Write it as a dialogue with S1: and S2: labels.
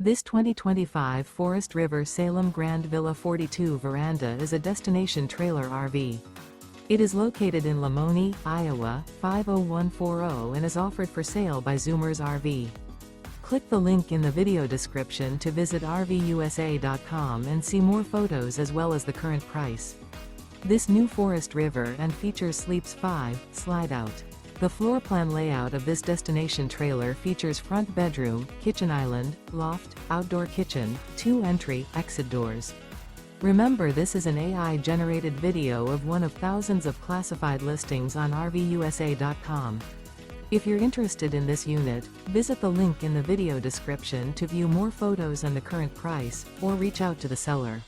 S1: This 2025 Forest River Salem Grand Villa 42 Veranda is a destination trailer RV. It is located in Lamoni, Iowa, 50140 and is offered for sale by Zoomers RV. Click the link in the video description to visit RVUSA.com and see more photos as well as the current price. This new Forest River and features Sleeps 5, Slideout. The floor plan layout of this destination trailer features front bedroom, kitchen island, loft, outdoor kitchen, 2 entry/exit doors. Remember, this is an AI-generated video of one of thousands of classified listings on RVUSA.com. If you're interested in this unit, visit the link in the video description to view more photos and the current price, or reach out to the seller.